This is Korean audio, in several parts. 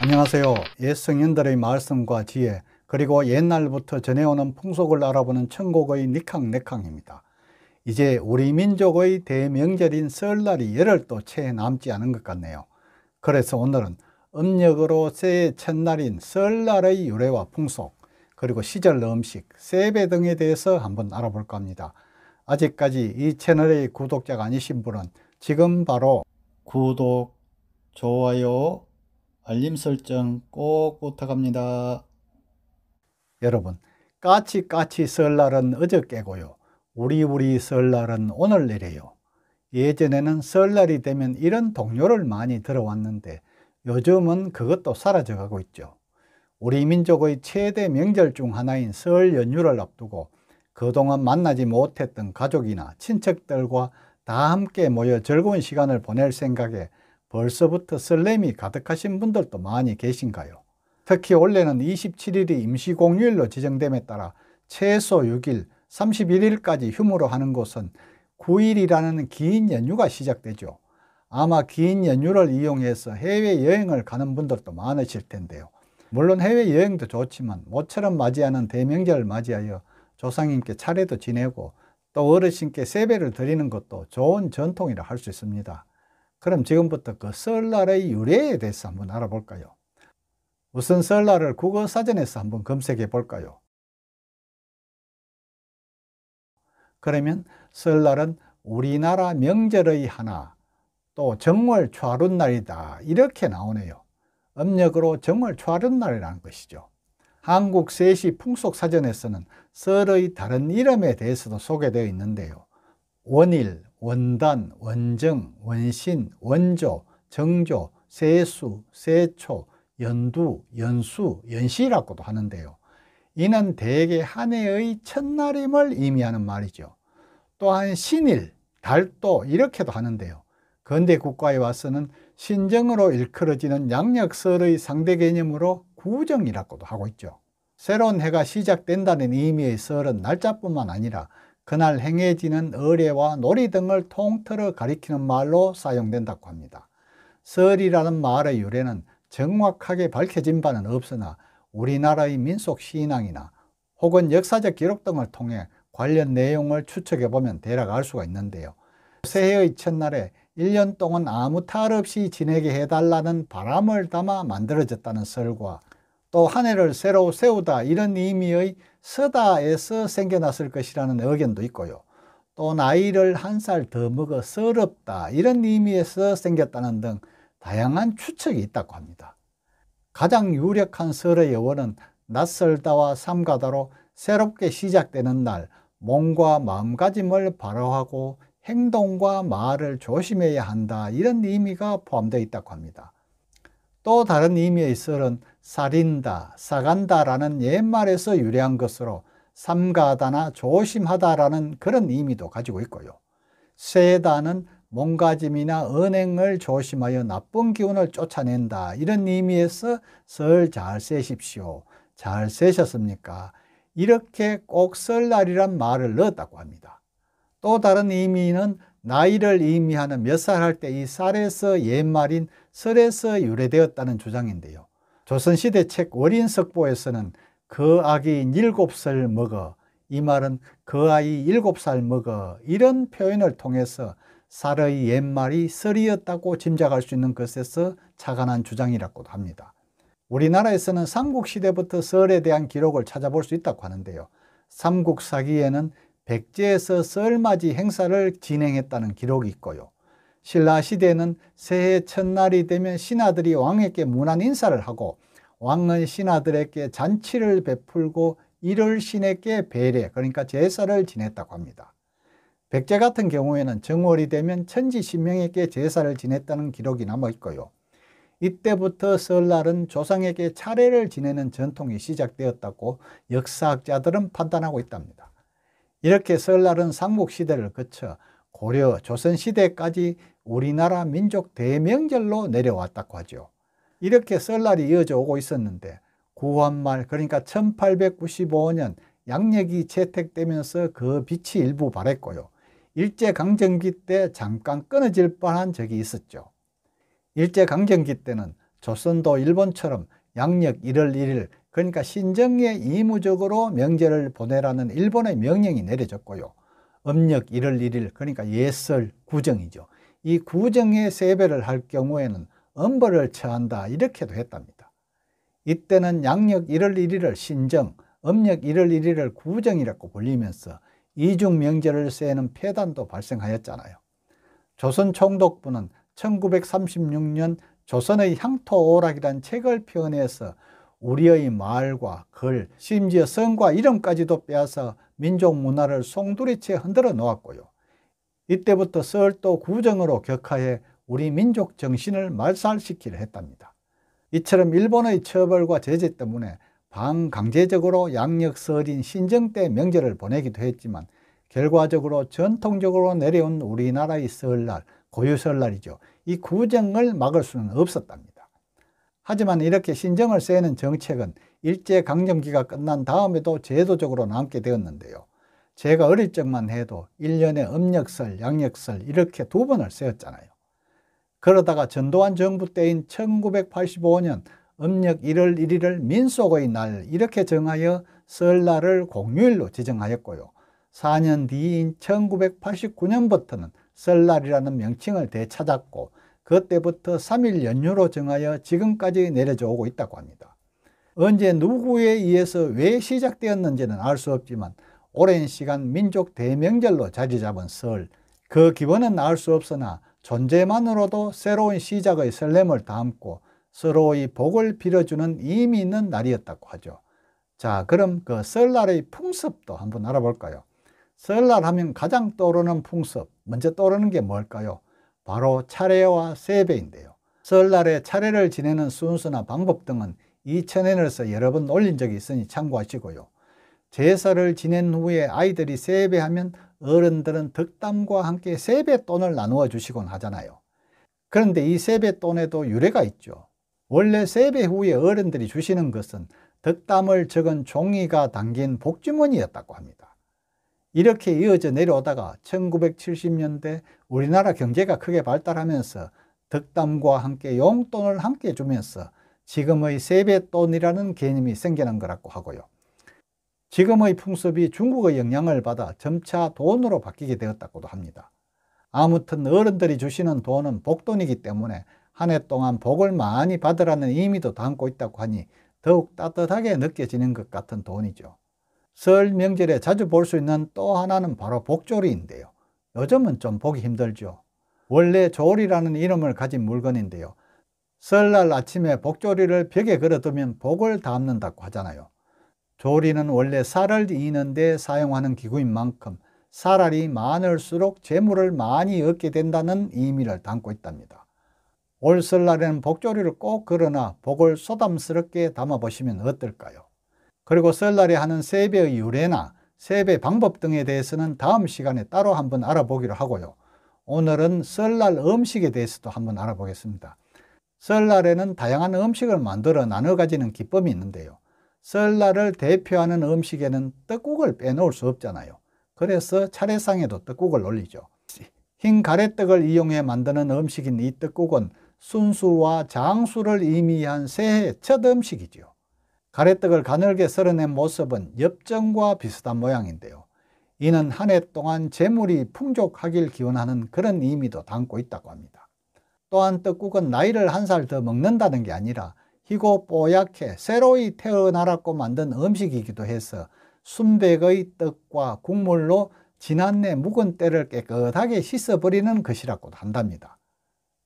안녕하세요. 옛 성인들의 말씀과 지혜, 그리고 옛날부터 전해오는 풍속을 알아보는 천국의 니캉네캉입니다. 이제 우리 민족의 대명절인 설날이 열흘도 채 남지 않은 것 같네요. 그래서 오늘은 음력으로 새해 첫날인 설날의 유래와 풍속, 그리고 시절 음식, 세배 등에 대해서 한번 알아볼까 합니다. 아직까지 이 채널의 구독자가 아니신 분은 지금 바로 구독, 좋아요, 알림 설정 꼭 부탁합니다. 여러분, 까치 설날은 어저께고요. 우리 설날은 오늘이래요. 예전에는 설날이 되면 이런 동요를 많이 들어왔는데 요즘은 그것도 사라져가고 있죠. 우리 민족의 최대 명절 중 하나인 설 연휴를 앞두고 그동안 만나지 못했던 가족이나 친척들과 다 함께 모여 즐거운 시간을 보낼 생각에 벌써부터 설렘이 가득하신 분들도 많이 계신가요? 특히 올해는 27일이 임시공휴일로 지정됨에 따라 최소 6일, 31일까지 휴무로 하는 곳은 9일이라는 긴 연휴가 시작되죠. 아마 긴 연휴를 이용해서 해외여행을 가는 분들도 많으실 텐데요. 물론 해외여행도 좋지만 모처럼 맞이하는 대명절을 맞이하여 조상님께 차례도 지내고 또 어르신께 세배를 드리는 것도 좋은 전통이라 할 수 있습니다. 그럼 지금부터 그 설날의 유래에 대해서 한번 알아볼까요? 우선 설날을 국어사전에서 한번 검색해 볼까요? 그러면 설날은 우리나라 명절의 하나, 또 정월 초하룻날이다 이렇게 나오네요. 음력으로 정월 초하룻날이라는 것이죠. 한국 세시 풍속사전에서는 설의 다른 이름에 대해서도 소개되어 있는데요. 원일, 원단, 원정, 원신, 원조, 정조, 세수, 세초, 연두, 연수, 연시라고도 하는데요. 이는 대개 한 해의 첫날임을 의미하는 말이죠. 또한 신일, 달도 이렇게도 하는데요. 근대 국가에 와서는 신정으로 일컬어지는 양력설의 상대 개념으로 구정이라고도 하고 있죠. 새로운 해가 시작된다는 의미의 설은 날짜뿐만 아니라 그날 행해지는 의례와 놀이 등을 통틀어 가리키는 말로 사용된다고 합니다. 설이라는 말의 유래는 정확하게 밝혀진 바는 없으나 우리나라의 민속 신앙이나 혹은 역사적 기록 등을 통해 관련 내용을 추측해 보면 대략 알 수가 있는데요. 새해의 첫날에 1년 동안 아무 탈 없이 지내게 해달라는 바람을 담아 만들어졌다는 설과 또 한 해를 새로 세우다 이런 의미의 서다에서 생겨났을 것이라는 의견도 있고요. 또 나이를 한 살 더 먹어 서럽다 이런 의미에서 생겼다는 등 다양한 추측이 있다고 합니다. 가장 유력한 설의 어원은 낯설다와 삼가다로 새롭게 시작되는 날 몸과 마음가짐을 바로하고 행동과 말을 조심해야 한다 이런 의미가 포함되어 있다고 합니다. 또 다른 의미의 설은 사린다, 사간다라는 옛말에서 유래한 것으로 삼가다나 조심하다라는 그런 의미도 가지고 있고요. 세다는 몸가짐이나 언행을 조심하여 나쁜 기운을 쫓아낸다 이런 의미에서 설 잘 세십시오, 잘 세셨습니까? 이렇게 꼭 설날이란 말을 넣었다고 합니다. 또 다른 의미는 나이를 의미하는 몇 살 할 때 이 살에서 옛말인 설에서 유래되었다는 주장인데요. 조선시대 책 월인석보에서는 그 아기 7살 먹어, 이 말은 그 아이 7살 먹어 이런 표현을 통해서 살의 옛말이 설이었다고 짐작할 수 있는 것에서 착안한 주장이라고도 합니다. 우리나라에서는 삼국시대부터 설에 대한 기록을 찾아볼 수 있다고 하는데요. 삼국사기에는 백제에서 설맞이 행사를 진행했다는 기록이 있고요. 신라시대에는 새해 첫날이 되면 신하들이 왕에게 문안 인사를 하고 왕은 신하들에게 잔치를 베풀고 이를 신에게 배례, 그러니까 제사를 지냈다고 합니다. 백제 같은 경우에는 정월이 되면 천지신명에게 제사를 지냈다는 기록이 남아 있고요. 이때부터 설날은 조상에게 차례를 지내는 전통이 시작되었다고 역사학자들은 판단하고 있답니다. 이렇게 설날은 삼국시대를 거쳐 고려, 조선시대까지 우리나라 민족 대명절로 내려왔다고 하죠. 이렇게 설날이 이어져 오고 있었는데 9월 말, 그러니까 1895년 양력이 채택되면서 그 빛이 일부 발했고요. 일제강점기 때 잠깐 끊어질 뻔한 적이 있었죠. 일제강점기 때는 조선도 일본처럼 양력 1월 1일, 그러니까 신정에 의무적으로 명절을 보내라는 일본의 명령이 내려졌고요. 음력 1월 1일, 그러니까 예설 구정이죠. 이 구정에 세배를 할 경우에는 엄벌을 처한다, 이렇게도 했답니다. 이때는 양력 1월 1일을 신정, 음력 1월 1일을 구정이라고 불리면서 이중 명절을 세는 폐단도 발생하였잖아요. 조선 총독부는 1936년 조선의 향토오락이라는 책을 표현해서 우리의 말과 글, 심지어 성과 이름까지도 빼앗아 민족 문화를 송두리째 흔들어 놓았고요. 이때부터 설도 구정으로 격하해 우리 민족 정신을 말살시키려 했답니다. 이처럼 일본의 처벌과 제재 때문에 반강제적으로 양력설인 신정 때 명절을 보내기도 했지만 결과적으로 전통적으로 내려온 우리나라의 설날, 고유설날이죠. 이 구정을 막을 수는 없었답니다. 하지만 이렇게 신정을 세는 정책은 일제강점기가 끝난 다음에도 제도적으로 남게 되었는데요. 제가 어릴 적만 해도 1년에 음력설, 양력설 이렇게 2번을 세웠잖아요. 그러다가 전두환 정부 때인 1985년 음력 1월 1일을 민속의 날 이렇게 정하여 설날을 공휴일로 지정하였고요. 4년 뒤인 1989년부터는 설날이라는 명칭을 되찾았고 그때부터 3일 연휴로 정하여 지금까지 내려져 오고 있다고 합니다. 언제 누구에 의해서 왜 시작되었는지는 알 수 없지만 오랜 시간 민족 대명절로 자리 잡은 설, 그 기원은 알 수 없으나 존재만으로도 새로운 시작의 설렘을 담고 서로의 복을 빌어주는 의미 있는 날이었다고 하죠. 자, 그럼 그 설날의 풍습도 한번 알아볼까요? 설날 하면 가장 떠오르는 풍습, 먼저 떠오르는 게 뭘까요? 바로 차례와 세배인데요. 설날에 차례를 지내는 순서나 방법 등은 이 채널에서 여러 번 올린 적이 있으니 참고하시고요. 제사를 지낸 후에 아이들이 세배하면 어른들은 덕담과 함께 세뱃돈을 나누어 주시곤 하잖아요. 그런데 이 세뱃돈에도 유래가 있죠. 원래 세배 후에 어른들이 주시는 것은 덕담을 적은 종이가 담긴 복주머니였다고 합니다. 이렇게 이어져 내려오다가 1970년대 우리나라 경제가 크게 발달하면서 덕담과 함께 용돈을 함께 주면서 지금의 세뱃돈이라는 개념이 생겨난 거라고 하고요. 지금의 풍습이 중국의 영향을 받아 점차 돈으로 바뀌게 되었다고도 합니다. 아무튼 어른들이 주시는 돈은 복돈이기 때문에 한 해 동안 복을 많이 받으라는 의미도 담고 있다고 하니 더욱 따뜻하게 느껴지는 것 같은 돈이죠. 설 명절에 자주 볼 수 있는 또 하나는 바로 복조리인데요. 요즘은 좀 보기 힘들죠. 원래 조리라는 이름을 가진 물건인데요. 설날 아침에 복조리를 벽에 걸어두면 복을 담는다고 하잖아요. 조리는 원래 쌀을 이는 데 사용하는 기구인 만큼 쌀알이 많을수록 재물을 많이 얻게 된다는 의미를 담고 있답니다. 올 설날에는 복조리를 꼭 걸어놔 복을 소담스럽게 담아보시면 어떨까요? 그리고 설날에 하는 세배의 유래나 세배 방법 등에 대해서는 다음 시간에 따로 한번 알아보기로 하고요. 오늘은 설날 음식에 대해서도 한번 알아보겠습니다. 설날에는 다양한 음식을 만들어 나눠 가지는 기법이 있는데요. 설날을 대표하는 음식에는 떡국을 빼놓을 수 없잖아요. 그래서 차례상에도 떡국을 올리죠. 흰 가래떡을 이용해 만드는 음식인 이 떡국은 순수와 장수를 의미한 새해 첫 음식이죠. 가래떡을 가늘게 썰어낸 모습은 엽전과 비슷한 모양인데요. 이는 한 해 동안 재물이 풍족하길 기원하는 그런 의미도 담고 있다고 합니다. 또한 떡국은 나이를 한 살 더 먹는다는 게 아니라 희고 뽀얗게 새로이 태어나라고 만든 음식이기도 해서 순백의 떡과 국물로 지난해 묵은 때를 깨끗하게 씻어버리는 것이라고도 한답니다.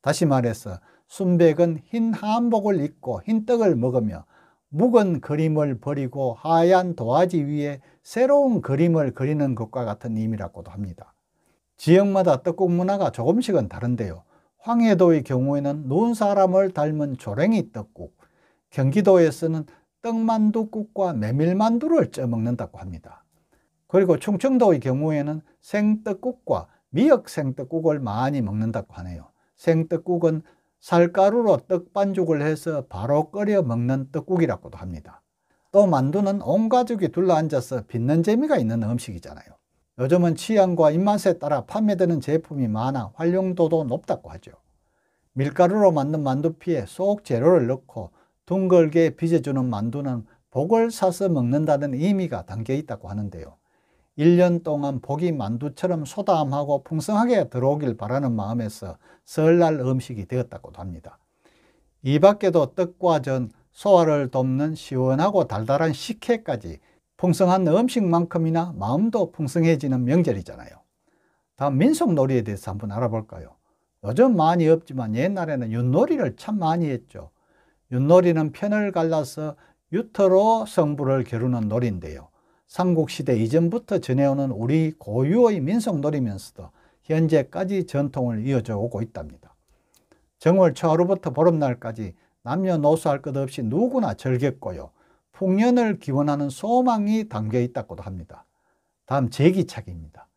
다시 말해서 순백은 흰 한복을 입고 흰 떡을 먹으며 묵은 그림을 버리고 하얀 도화지 위에 새로운 그림을 그리는 것과 같은 의미라고도 합니다. 지역마다 떡국 문화가 조금씩은 다른데요. 황해도의 경우에는 눈사람을 닮은 조랭이 떡국, 경기도에서는 떡만두국과 메밀만두를 쪄 먹는다고 합니다. 그리고 충청도의 경우에는 생떡국과 미역 생떡국을 많이 먹는다고 하네요. 생떡국은 쌀가루로 떡반죽을 해서 바로 끓여 먹는 떡국이라고도 합니다. 또 만두는 온 가족이 둘러앉아서 빚는 재미가 있는 음식이잖아요. 요즘은 취향과 입맛에 따라 판매되는 제품이 많아 활용도도 높다고 하죠. 밀가루로 만든 만두피에 쏙 재료를 넣고 둥글게 빚어주는 만두는 복을 사서 먹는다는 의미가 담겨 있다고 하는데요. 1년 동안 복이 만두처럼 소담하고 풍성하게 들어오길 바라는 마음에서 설날 음식이 되었다고도 합니다. 이 밖에도 떡과 전, 소화를 돕는 시원하고 달달한 식혜까지 풍성한 음식만큼이나 마음도 풍성해지는 명절이잖아요. 다음 민속놀이에 대해서 한번 알아볼까요? 요즘 많이 없지만 옛날에는 윷놀이를 참 많이 했죠. 윷놀이는 편을 갈라서 유터로 성부를 겨루는 놀이인데요. 삼국시대 이전부터 전해오는 우리 고유의 민속놀이면서도 현재까지 전통을 이어져 오고 있답니다. 정월 초하루부터 보름날까지 남녀노소 할 것 없이 누구나 즐겼고요. 풍년을 기원하는 소망이 담겨 있다고도 합니다. 다음 제기차기입니다.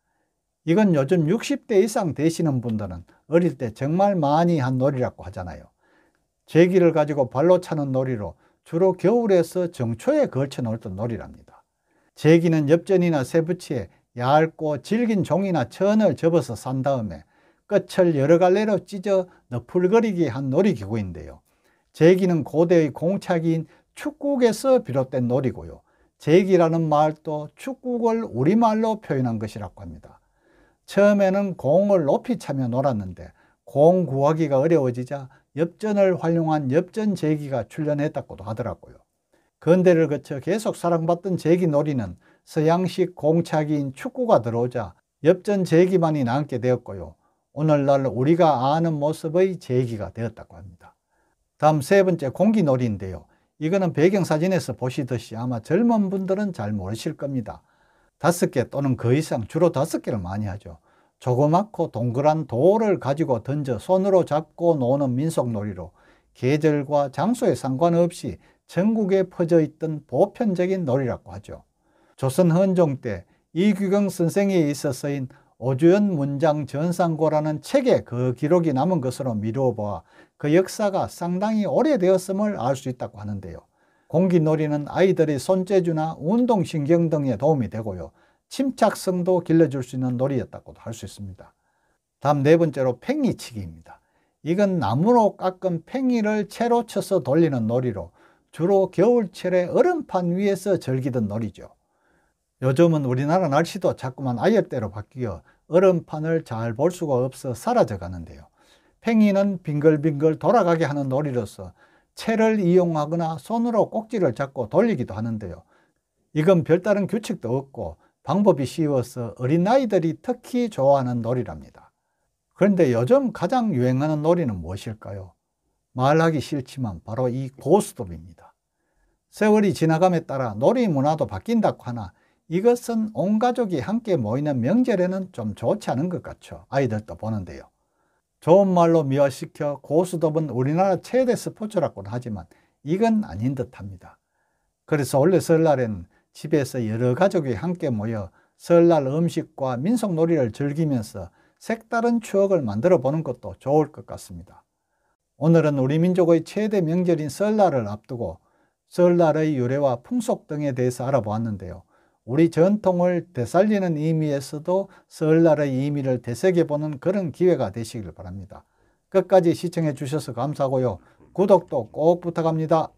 이건 요즘 60대 이상 되시는 분들은 어릴 때 정말 많이 한 놀이라고 하잖아요. 제기를 가지고 발로 차는 놀이로 주로 겨울에서 정초에 걸쳐 놀던 놀이랍니다. 제기는 엽전이나 쇠붙이에 얇고 질긴 종이나 천을 접어서 산 다음에 끝을 여러 갈래로 찢어 너풀거리게 한 놀이기구인데요. 제기는 고대의 공차기인 축국에서 비롯된 놀이고요. 제기라는 말도 축국을 우리말로 표현한 것이라고 합니다. 처음에는 공을 높이 차며 놀았는데 공 구하기가 어려워지자 엽전을 활용한 엽전제기가 출현했다고도 하더라고요. 근대를 거쳐 계속 사랑받던 제기놀이는 서양식 공차기인 축구가 들어오자 엽전제기만이 남게 되었고요. 오늘날 우리가 아는 모습의 제기가 되었다고 합니다. 다음 세 번째 공기놀이인데요. 이거는 배경사진에서 보시듯이 아마 젊은 분들은 잘 모르실 겁니다. 5개 또는 그 이상, 주로 5개를 많이 하죠. 조그맣고 동그란 돌을 가지고 던져 손으로 잡고 노는 민속놀이로 계절과 장소에 상관없이 전국에 퍼져 있던 보편적인 놀이라고 하죠. 조선 헌종 때 이규경 선생에 있어 쓰인 오주연 문장 전상고라는 책에 그 기록이 남은 것으로 미루어 보아 그 역사가 상당히 오래되었음을 알 수 있다고 하는데요. 공기놀이는 아이들의 손재주나 운동신경 등에 도움이 되고요. 침착성도 길러줄 수 있는 놀이였다고도 할 수 있습니다. 다음 네 번째로 팽이치기입니다. 이건 나무로 깎은 팽이를 채로 쳐서 돌리는 놀이로 주로 겨울철에 얼음판 위에서 즐기던 놀이죠. 요즘은 우리나라 날씨도 자꾸만 아열대로 바뀌어 얼음판을 잘 볼 수가 없어 사라져 가는데요. 팽이는 빙글빙글 돌아가게 하는 놀이로서 채를 이용하거나 손으로 꼭지를 잡고 돌리기도 하는데요. 이건 별다른 규칙도 없고 방법이 쉬워서 어린아이들이 특히 좋아하는 놀이랍니다. 그런데 요즘 가장 유행하는 놀이는 무엇일까요? 말하기 싫지만 바로 이 고스톱입니다. 세월이 지나감에 따라 놀이 문화도 바뀐다고 하나 이것은 온 가족이 함께 모이는 명절에는 좀 좋지 않은 것 같죠. 아이들도 보는데요. 좋은 말로 미화시켜 고스톱은 우리나라 최대 스포츠라고는 하지만 이건 아닌 듯합니다. 그래서 원래 설날엔 집에서 여러 가족이 함께 모여 설날 음식과 민속놀이를 즐기면서 색다른 추억을 만들어 보는 것도 좋을 것 같습니다. 오늘은 우리 민족의 최대 명절인 설날을 앞두고 설날의 유래와 풍속 등에 대해서 알아보았는데요. 우리 전통을 되살리는 의미에서도 설날의 의미를 되새겨보는 그런 기회가 되시길 바랍니다. 끝까지 시청해 주셔서 감사하고요. 구독도 꼭 부탁합니다.